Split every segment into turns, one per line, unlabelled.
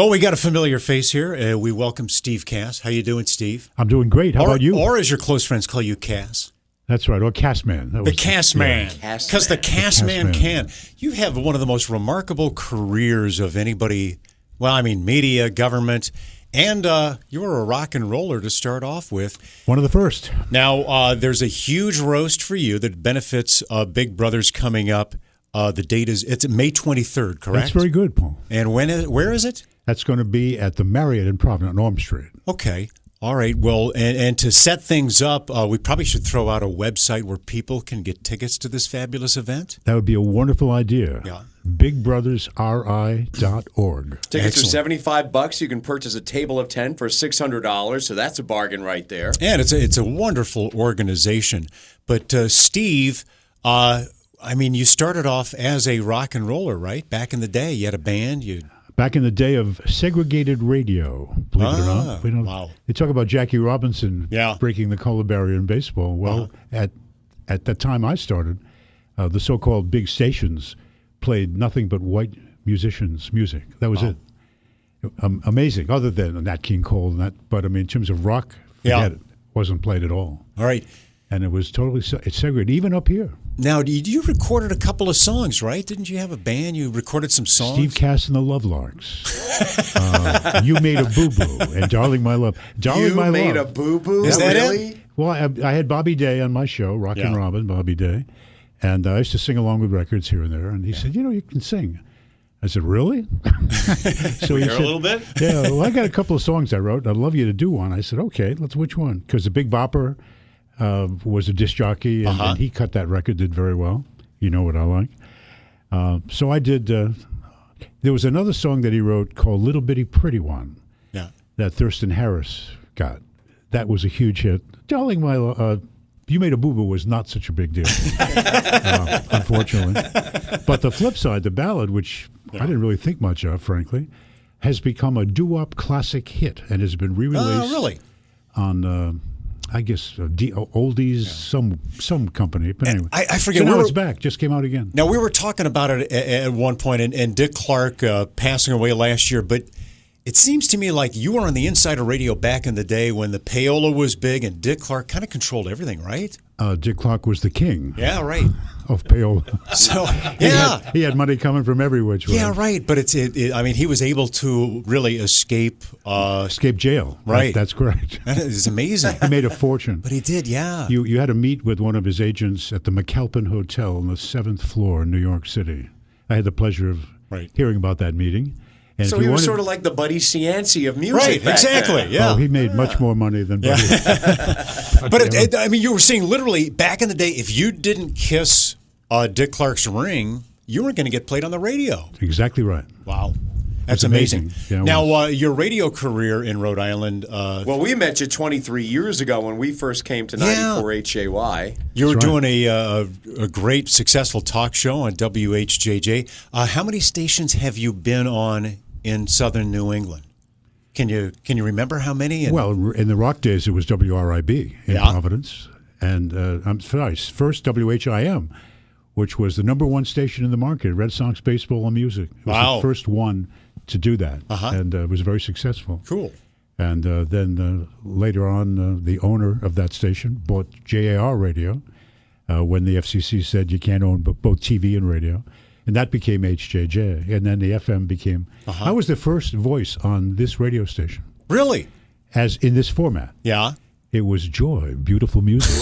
Well, we got a familiar face here. We welcome Steve Kass. How you doing, Steve?
I'm doing great. How about you?
Or as your close friends call you, Kass.
That's right. Or Kass Man.
The Kass Man. Because the Kass Man can. You have one of the most remarkable careers of anybody, well, I mean, media, government, and you were a rock and roller to start off with.
One of the first.
Now, there's a huge roast for you that benefits Big Brothers coming up. The date it's May 23rd, correct?
That's very good, Paul.
And where is it?
That's going to be at the Marriott in Providence on Orms Street.
Okay. All right. Well, and to set things up, we probably should throw out a website where people can get tickets to this fabulous event.
That would be a wonderful idea.
Yeah.
BigBrothersRI.org.
Tickets are $75. You can purchase a table of 10 for $600, so that's a bargain right there.
And it's a wonderful organization. But Steve, I mean, you started off as a rock and roller, right? Back in the day, you had a band.
Back in the day of segregated radio, believe it or not.
Wow.
They talk about Jackie Robinson breaking the color barrier in baseball. Well, at the time I started, the so-called big stations played nothing but white musicians' music. That was it. Amazing, other than Nat King Cole and that. But, I mean, in terms of rock, forget it. Wasn't played at all.
All right.
And it was totally segregated, even up here.
Now, you recorded a couple of songs, right? Didn't you have a band? You recorded some songs?
Steve Kass and the Lovelarks. You Made a Boo-Boo and Darling My Love.
You Made a Boo-Boo?
Is that
really?
it?
Well, I had Bobby Day on my show, Rockin' Robin, Bobby Day. And I used to sing along with records here and there. And he said, you can sing. I said, really?
So he said, a little bit?
Yeah, well, I got a couple of songs I wrote. I'd love you to do one. I said, okay, which one? Because the Big Bopper was a disc jockey, and he cut that record, did very well. You know what I like. So I did, there was another song that he wrote called Little Bitty Pretty One that Thurston Harris got. That was a huge hit. Darling, You Made a Boo-Boo was not such a big deal, unfortunately. But the flip side, the ballad, which I didn't really think much of, frankly, has become a doo-wop classic hit and has been re-released on... I guess oldies, some company. But anyway,
I forget.
So now it's back. Just came out again.
Now, we were talking about it at one point, and Dick Clark passing away last year, but it seems to me like you were on the inside of radio back in the day when the payola was big, and Dick Clark kind of controlled everything, right?
Dick Clark was the king.
Yeah, right.
Of payola.
So,
he had money coming from every which way.
Yeah, right. But I mean, he was able to really escape
jail.
Right.
That's correct.
That is amazing.
He made a fortune.
But he did, yeah.
You had to meet with one of his agents at the McAlpin Hotel on the 7th floor in New York City. I had the pleasure of hearing about that meeting. And
so he was sort of like the Buddy Cianci of music.
Right, exactly.
Then.
Yeah.
Oh, he made much more money than Buddy.
But I mean, you were saying literally back in the day, if you didn't kiss Dick Clark's ring, you weren't going to get played on the radio.
Exactly right.
Wow. That's amazing.
Yeah,
now, your radio career in Rhode Island.
Well, we met you 23 years ago when we first came to 94 HJY.
You were doing a great, successful talk show on WHJJ. How many stations have you been on in southern New England? Can you remember how many?
Well, in the rock days, it was WRIB in Providence. And I'm sorry, first WHIM, which was the #1 station in the market, Red Sox baseball and music. It was the first one to do that, and it was very successful.
Cool.
And then later on, the owner of that station bought JAR Radio when the FCC said you can't own both TV and radio. And that became HJJ. And then the FM became... I was the first voice on this radio station.
Really?
As in this format.
Yeah.
It was Joy, beautiful music.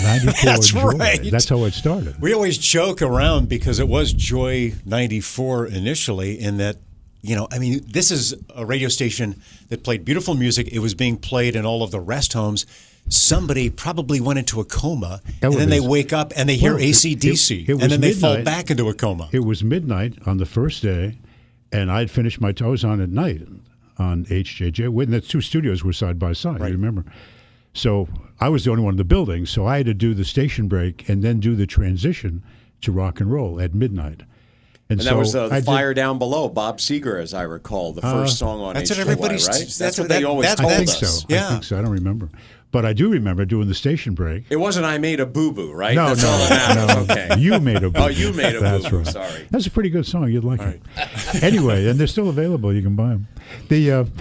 94
That's
Joy.
right.
That's how it started.
We always joke around because it was Joy 94 initially in that, I mean, this is a radio station that played beautiful music. It was being played in all of the rest homes. Somebody probably went into a coma, and then they wake up and they hear AC/DC, and then they fall back into a coma.
It was midnight on the first day, and I had finished my toes on at night on HJJ. When the two studios were side by side, you remember? So I was the only one in the building, so I had to do the station break and then do the transition to rock and roll at midnight.
And that was the Fire Down Below, Bob Seger, as I recall, the first song on HJY, right? That's what they always told us.
I think so. I don't remember. But I do remember doing the station break.
It wasn't I made a boo-boo, right?
No,
That's
no,
all that matters.
no.
Okay.
You made a boo-boo.
Oh, you made a
That's
boo-boo.
right.
Sorry.
That's a pretty good song. You'd like it. Anyway, and they're still available. You can buy them.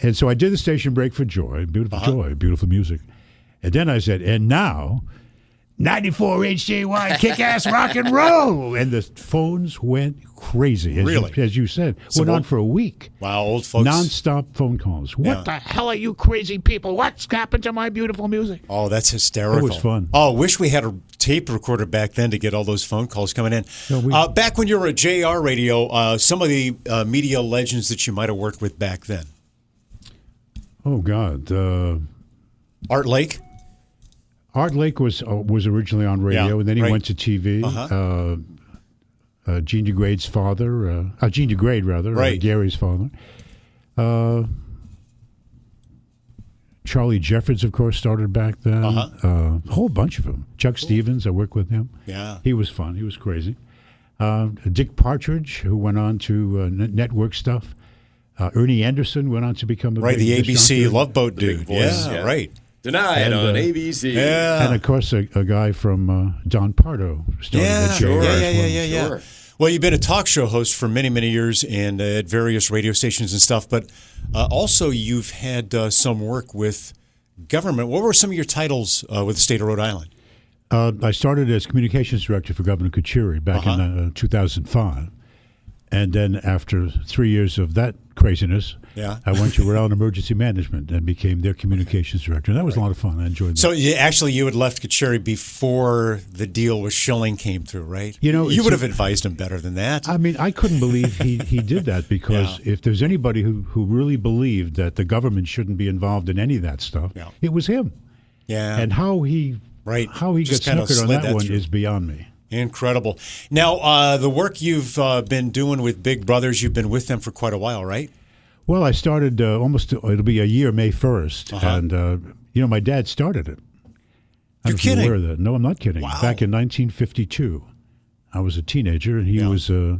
And so I did the station break for Joy, beautiful music. And then I said, and now, 94 HJY, kick-ass rock and roll. And the phones went crazy. As you said, went on for a week.
Wow, old folks.
Non-stop phone calls. What the hell are you crazy people? What's happened to my beautiful music?
Oh, that's hysterical.
It was fun.
Oh, wish we had a tape recorder back then to get all those phone calls coming in. No, back when you were at JR Radio, some of the media legends that you might have worked with back then.
Oh, God.
Art Lake?
Art Lake was originally on radio, and then he went to TV. Gene DeGrade's father, Gene DeGrade rather, Gary's father. Charlie Jeffords, of course, started back then. A whole bunch of them. Chuck Stevens, I worked with him.
Yeah,
he was fun. He was crazy. Dick Partridge, who went on to network stuff. Ernie Anderson went on to become a
the ABC Love Boat dude. Right.
Tonight on ABC.
Yeah. And, of course, a guy from Don Pardo started at JR.
Sure. Well, you've been a talk show host for many, many years and at various radio stations and stuff, but also you've had some work with government. What were some of your titles with the state of Rhode Island?
I started as communications director for Governor Kucheri back in 2005. And then after 3 years of that craziness, I went to Rhode Island Emergency Management and became their communications director. And that was a lot of fun. I enjoyed that.
So you had left Kucheri before the deal with Schilling came through, right?
You know,
you would have advised him better than that.
I mean, I couldn't believe he did that because if there's anybody who really believed that the government shouldn't be involved in any of that stuff, it was him.
Yeah.
And how he got snookered on that one is beyond me.
Incredible. Now, the work you've been doing with Big Brothers, you've been with them for quite a while, right?
Well, I started it'll be a year, May 1st. And, my dad started it.
You're kidding?
Aware of that. No, I'm not kidding.
Wow.
Back in 1952, I was a teenager, and he was the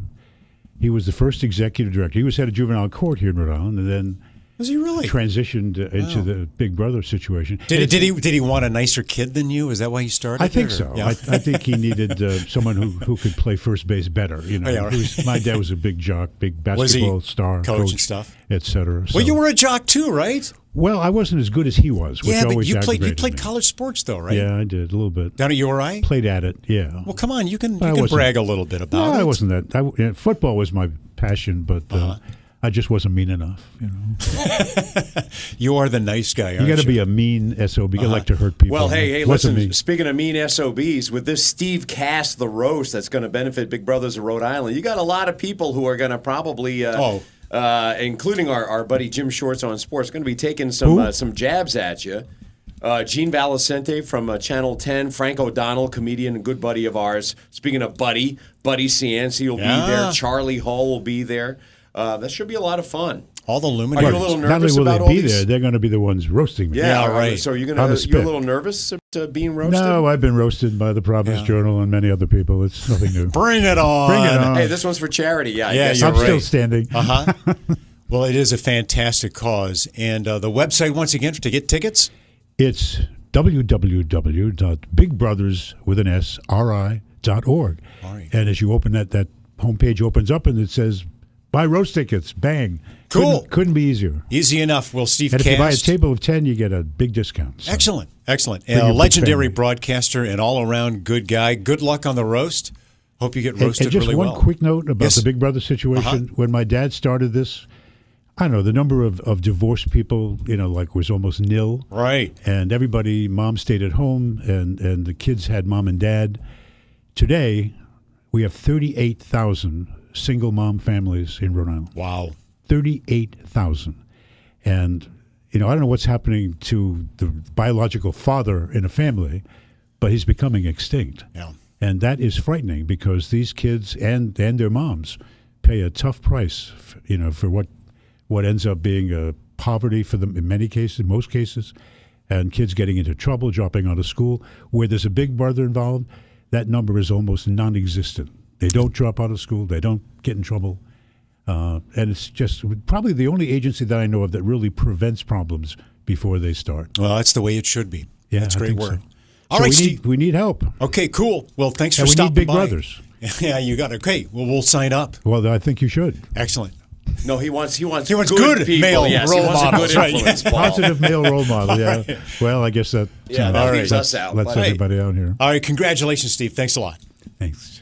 first executive director. He was head of juvenile court here in Rhode Island, and then
was he really
transitioned into the Big Brother situation?
Did he want a nicer kid than you? Is that why he started?
I think so. Yeah. I think he needed someone who could play first base better. My dad was a big jock, big basketball star,
coach and stuff,
etc. So.
Well, you were a jock too, right?
Well, I wasn't as good as he was. Which always
but you played
me.
college sports though, right?
Yeah, I did a little bit.
Down at URI?
Played at it. Yeah.
Well, come on, you can brag a little bit about it.
I wasn't that. Football was my passion, but. I just wasn't mean enough,
You are the nice guy, aren't you?
You got to be a mean SOB. You like to hurt people.
Well, hey, listen, speaking of mean SOBs, with this Steve Kass, the roast that's going to benefit Big Brothers of Rhode Island, you got a lot of people who are going to probably, including our buddy Jim Shorts on Sports, going to be taking some jabs at you. Gene Valicenti from Channel 10, Frank O'Donnell, comedian and good buddy of ours. Speaking of Buddy Cianci will be there. Charlie Hall will be there. That should be a lot of fun.
All the luminaries.
Are you a little nervous
Not only will
about
they
all
be
these?
there, they're going to be the ones roasting me.
Yeah, right. So you're a little nervous to being roasted?
No, I've been roasted by the Providence Journal and many other people. It's nothing new.
Bring it on.
Bring it on.
Hey, this one's for charity. Yeah,
you're
I'm still standing.
Well, it is a fantastic cause. And the website, once again, to get tickets?
It's www.bigbrothersri.org.
Right.
And as you open that homepage opens up and it says, buy roast tickets. Bang.
Cool.
Couldn't be easier.
Easy enough. Well, Steve
And
Kass.
if you buy a table of 10, you get a big discount. So.
Excellent.
Bring your
Legendary
big family.
broadcaster and all-around good guy. Good luck on the roast. Hope you get roasted
and just
really well.
one quick note about the Big Brother situation. When my dad started this, I don't know, the number of divorced people, was almost nil.
Right.
And mom stayed at home, and the kids had mom and dad. Today, we have 38,000 single mom families in Rhode Island.
Wow.
38,000. And, I don't know what's happening to the biological father in a family, but he's becoming extinct.
Yeah.
And that is frightening because these kids and their moms pay a tough price, for what ends up being poverty for them in most cases, and kids getting into trouble, dropping out of school. Where there's a big brother involved, that number is almost non-existent. They don't drop out of school. They don't get in trouble. And it's just probably the only agency that I know of that really prevents problems before they start.
Well, that's the way it should be.
Yeah,
that's
I
great
think
work.
so.
All
So
right,
we
Steve.
we need help.
Okay, cool. Well, thanks for
And we
stopping
need Big
by.
Brothers.
Yeah, you got it. Okay, well, we'll sign up.
Well, I think you should.
Excellent.
No, he wants good
good
people.
male
Yes,
role
he wants
models,
a good
right,
influence. Paul.
Positive male role model. Yeah.
right.
Well, I guess that
Yeah, that leaves
lets
us out.
lets
But hey.
everybody out here.
All right, congratulations, Steve. Thanks a lot.
Thanks.